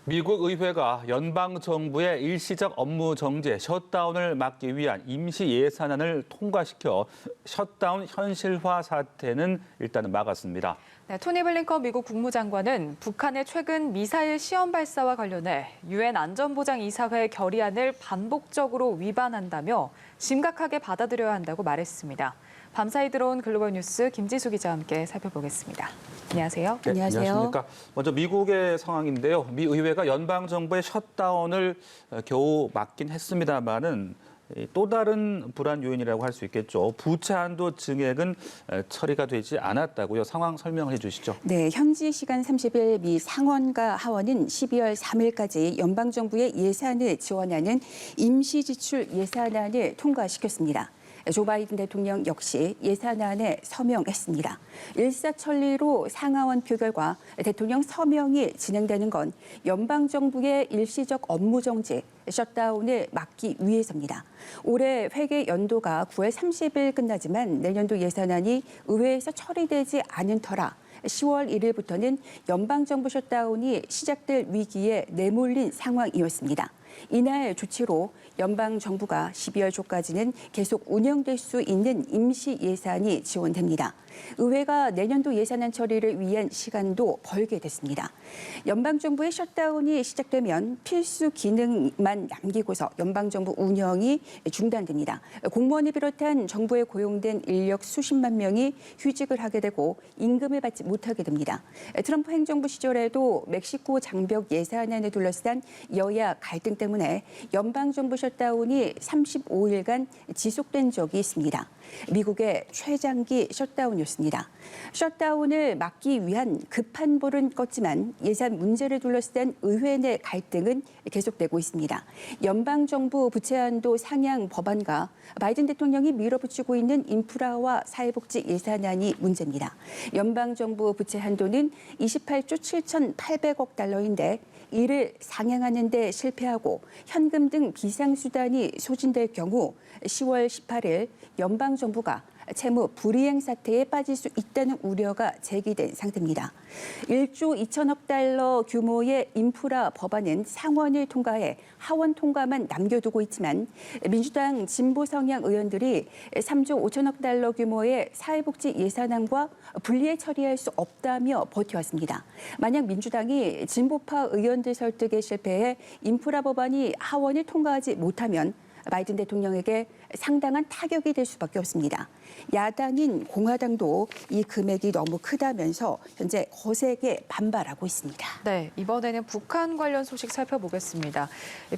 미국 의회가 연방정부의 일시적 업무 정지, 셧다운을 막기 위한 임시 예산안을 통과시켜 셧다운 현실화 사태는 일단은 막았습니다. 네, 토니 블링컨 미국 국무장관은 북한의 최근 미사일 시험 발사와 관련해 유엔 안전보장이사회 결의안을 반복적으로 위반한다며 심각하게 받아들여야 한다고 말했습니다. 밤사이 들어온 글로벌 뉴스 김지수 기자와 함께 살펴보겠습니다. 안녕하세요. 네, 안녕하십니까. 먼저 미국의 상황인데요. 미 의회가 연방정부의 셧다운을 겨우 막긴 했습니다만은 또 다른 불안 요인이라고 할 수 있겠죠. 부채 한도 증액은 처리가 되지 않았다고요. 상황 설명해 주시죠. 네, 현지 시간 30일 미 상원과 하원은 12월 3일까지 연방정부의 예산을 지원하는 임시지출 예산안을 통과시켰습니다. 조 바이든 대통령 역시 예산안에 서명했습니다. 일사천리로 상하원 표결과 대통령 서명이 진행되는 건 연방정부의 일시적 업무정지, 셧다운을 막기 위해서입니다. 올해 회계 연도가 9월 30일 끝나지만 내년도 예산안이 의회에서 처리되지 않은 터라 10월 1일부터는 연방정부 셧다운이 시작될 위기에 내몰린 상황이었습니다. 이날 조치로 연방정부가 12월 초까지는 계속 운영될 수 있는 임시 예산이 지원됩니다. 의회가 내년도 예산안 처리를 위한 시간도 벌게 됐습니다. 연방정부의 셧다운이 시작되면 필수 기능만 남기고서 연방정부 운영이 중단됩니다. 공무원을 비롯한 정부에 고용된 인력 수십만 명이 휴직을 하게 되고 임금을 받지 못하게 됩니다. 트럼프 행정부 시절에도 멕시코 장벽 예산안을 둘러싼 여야 갈등 때문에 연방정부 셧다운이 35일간 지속된 적이 있습니다. 미국의 최장기 셧다운이었습니다. 셧다운을 막기 위한 급한 불은 껐지만 예산 문제를 둘러싼 의회 내 갈등은 계속되고 있습니다. 연방정부 부채 한도 상향 법안과 바이든 대통령이 밀어붙이고 있는 인프라와 사회복지 예산안이 문제입니다. 연방정부 부채 한도는 28조 7,800억 달러인데 이를 상향하는 데 실패하고 현금 등 비상수단이 소진될 경우 10월 18일 연방정부가 채무 불이행 사태에 빠질 수 있다는 우려가 제기된 상태입니다. 1조 2천억 달러 규모의 인프라 법안은 상원을 통과해 하원 통과만 남겨두고 있지만 민주당 진보 성향 의원들이 3조 5천억 달러 규모의 사회복지 예산안과 분리해 처리할 수 없다며 버텨왔습니다. 만약 민주당이 진보파 의원들 설득에 실패해 인프라 법안이 하원을 통과하지 못하면 바이든 대통령에게 상당한 타격이 될 수밖에 없습니다. 야당인 공화당도 이 금액이 너무 크다면서 현재 거세게 반발하고 있습니다. 네, 이번에는 북한 관련 소식 살펴보겠습니다.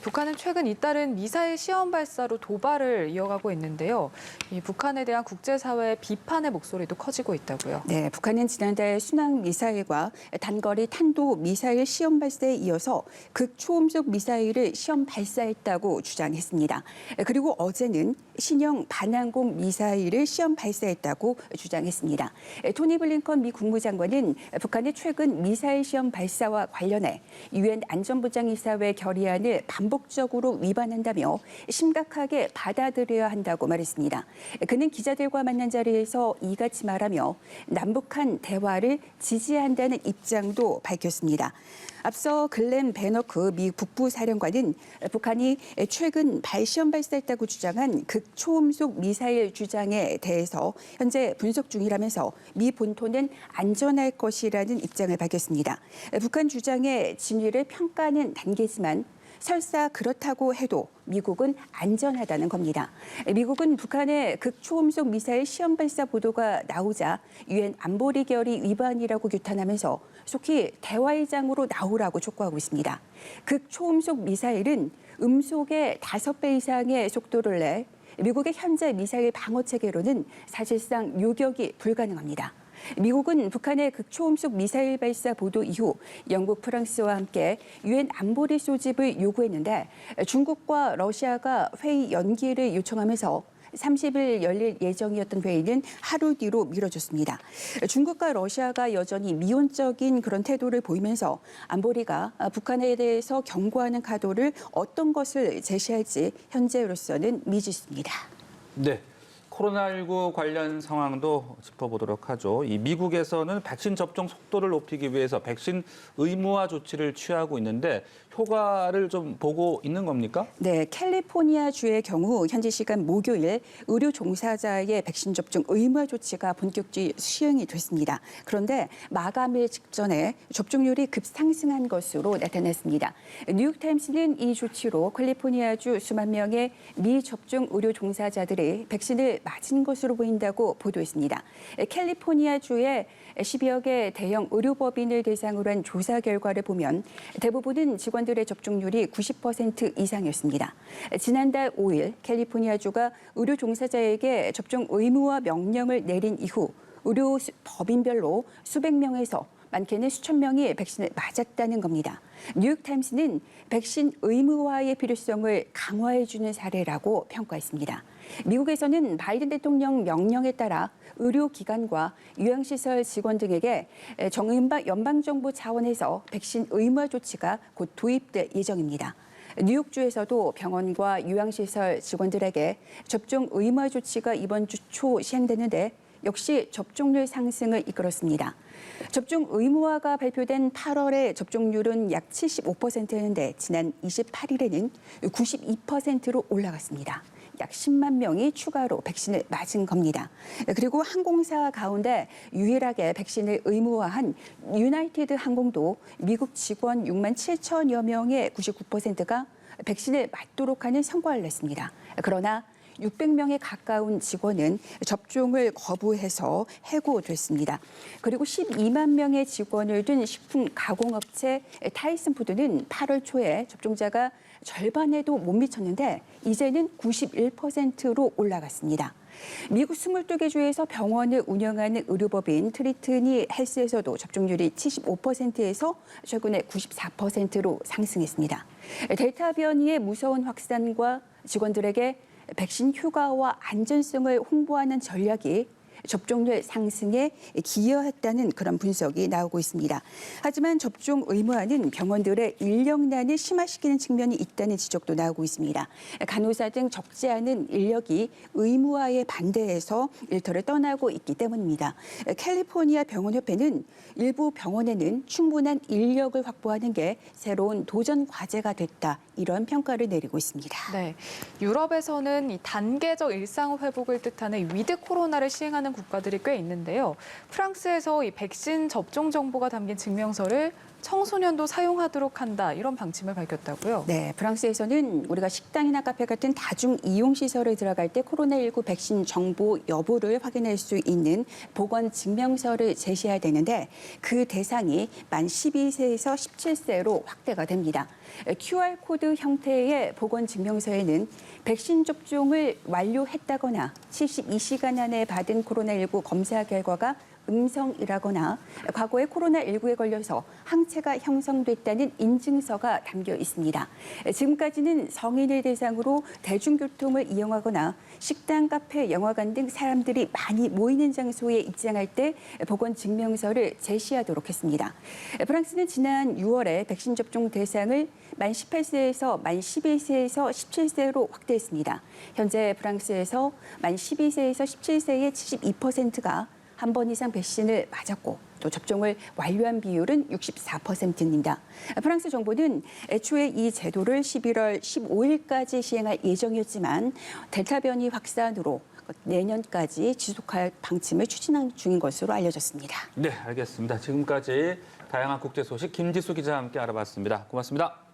북한은 최근 잇따른 미사일 시험 발사로 도발을 이어가고 있는데요. 이 북한에 대한 국제사회의 비판의 목소리도 커지고 있다고요. 네, 북한은 지난달 순항 미사일과 단거리 탄도 미사일 시험 발사에 이어서 극초음속 미사일을 시험 발사했다고 주장했습니다. 그리고 어제는 신형 반항공 미사일을 시험 발사했다고 주장했습니다. 토니 블링컨 미 국무장관은 북한의 최근 미사일 시험 발사와 관련해 유엔 안전보장이사회 결의안을 반복적으로 위반한다며 심각하게 받아들여야 한다고 말했습니다. 그는 기자들과 만난 자리에서 이같이 말하며 남북한 대화를 지지한다는 입장도 밝혔습니다. 앞서 글렌 베너크 미 북부사령관은 북한이 최근 발시험 발사했다고 주장한 극초음속 미사일 주장에 대해서 현재 분석 중이라면서 미 본토는 안전할 것이라는 입장을 밝혔습니다. 북한 주장의 진위를 평가하는 단계지만 설사 그렇다고 해도 미국은 안전하다는 겁니다. 미국은 북한의 극초음속 미사일 시험 발사 보도가 나오자 유엔 안보리 결의 위반이라고 규탄하면서 속히 대화의 장으로 나오라고 촉구하고 있습니다. 극초음속 미사일은 음속의 5배 이상의 속도를 내 미국의 현재 미사일 방어 체계로는 사실상 요격이 불가능합니다. 미국은 북한의 극초음속 미사일 발사 보도 이후 영국, 프랑스와 함께 유엔 안보리 소집을 요구했는데 중국과 러시아가 회의 연기를 요청하면서 30일 열릴 예정이었던 회의는 하루 뒤로 미뤄졌습니다. 중국과 러시아가 여전히 미온적인 그런 태도를 보이면서 안보리가 북한에 대해서 경고하는 카드를 어떤 것을 제시할지 현재로서는 미지수입니다. 네. 코로나19 관련 상황도 짚어보도록 하죠. 이 미국에서는 백신 접종 속도를 높이기 위해서 백신 의무화 조치를 취하고 있는데 효과를 좀 보고 있는 겁니까? 네, 캘리포니아주의 경우 현지 시간 목요일 의료 종사자의 백신 접종 의무화 조치가 본격적으로 시행이 됐습니다. 그런데 마감일 직전에 접종률이 급상승한 것으로 나타났습니다. 뉴욕타임스는 이 조치로 캘리포니아주 수만 명의 미접종 의료 종사자들이 백신을 맞은 것으로 보인다고 보도했습니다. 캘리포니아주의 10여 개 대형 의료법인을 대상으로 한 조사 결과를 보면 대부분은 직원들의 접종률이 90% 이상이었습니다. 지난달 5일 캘리포니아주가 의료 종사자에게 접종 의무화 명령을 내린 이후 의료 법인별로 수백 명에서 많게는 수천 명이 백신을 맞았다는 겁니다. 뉴욕타임스는 백신 의무화의 필요성을 강화해주는 사례라고 평가했습니다. 미국에서는 바이든 대통령 명령에 따라 의료기관과 요양시설 직원 등에게 연방정부 차원에서 백신 의무화 조치가 곧 도입될 예정입니다. 뉴욕주에서도 병원과 요양시설 직원들에게 접종 의무화 조치가 이번 주 초 시행되는데 역시 접종률 상승을 이끌었습니다. 접종 의무화가 발표된 8월에 접종률은 약 75%였는데 지난 28일에는 92%로 올라갔습니다. 약 10만 명이 추가로 백신을 맞은 겁니다. 그리고 항공사 가운데 유일하게 백신을 의무화한 유나이티드 항공도 미국 직원 6만 7천여 명의 99%가 백신을 맞도록 하는 성과를 냈습니다. 그러나 600명에 가까운 직원은 접종을 거부해서 해고됐습니다. 그리고 12만 명의 직원을 둔 식품 가공업체 타이슨푸드는 8월 초에 접종자가 절반에도 못 미쳤는데 이제는 91%로 올라갔습니다. 미국 22개 주에서 병원을 운영하는 의료법인 트리트니 헬스에서도 접종률이 75%에서 최근에 94%로 상승했습니다. 델타 변이의 무서운 확산과 직원들에게 백신 효과와 안전성을 홍보하는 전략이 접종률 상승에 기여했다는 그런 분석이 나오고 있습니다. 하지만 접종 의무화는 병원들의 인력난을 심화시키는 측면이 있다는 지적도 나오고 있습니다. 간호사 등 적지 않은 인력이 의무화에 반대해서 일터를 떠나고 있기 때문입니다. 캘리포니아 병원협회는 일부 병원에는 충분한 인력을 확보하는 게 새로운 도전 과제가 됐다. 이런 평가를 내리고 있습니다. 네, 유럽에서는 이 단계적 일상 회복을 뜻하는 위드 코로나를 시행하는 국가들이 꽤 있는데요. 프랑스에서 이 백신 접종 정보가 담긴 증명서를 청소년도 사용하도록 한다 이런 방침을 밝혔다고요. 네, 프랑스에서는 우리가 식당이나 카페 같은 다중 이용 시설에 들어갈 때 코로나19 백신 정보 여부를 확인할 수 있는 보건 증명서를 제시해야 되는데 그 대상이 만 12세에서 17세로 확대가 됩니다. QR코드 형태의 보건 증명서에는 백신 접종을 완료했다거나 72시간 안에 받은 코로나19 검사 결과가 음성이라거나 과거에 코로나19에 걸려서 항체가 형성됐다는 인증서가 담겨 있습니다. 지금까지는 성인을 대상으로 대중교통을 이용하거나 식당, 카페, 영화관 등 사람들이 많이 모이는 장소에 입장할 때 보건증명서를 제시하도록 했습니다. 프랑스는 지난 6월에 백신 접종 대상을 만 18세에서 만 11세에서 17세로 확대했습니다. 현재 프랑스에서 만 12세에서 17세의 72%가 한 번 이상 백신을 맞았고 또 접종을 완료한 비율은 64%입니다. 프랑스 정부는 애초에 이 제도를 11월 15일까지 시행할 예정이었지만 델타 변이 확산으로 내년까지 지속할 방침을 추진 중인 것으로 알려졌습니다. 네, 알겠습니다. 지금까지 다양한 국제 소식 김지수 기자와 함께 알아봤습니다. 고맙습니다.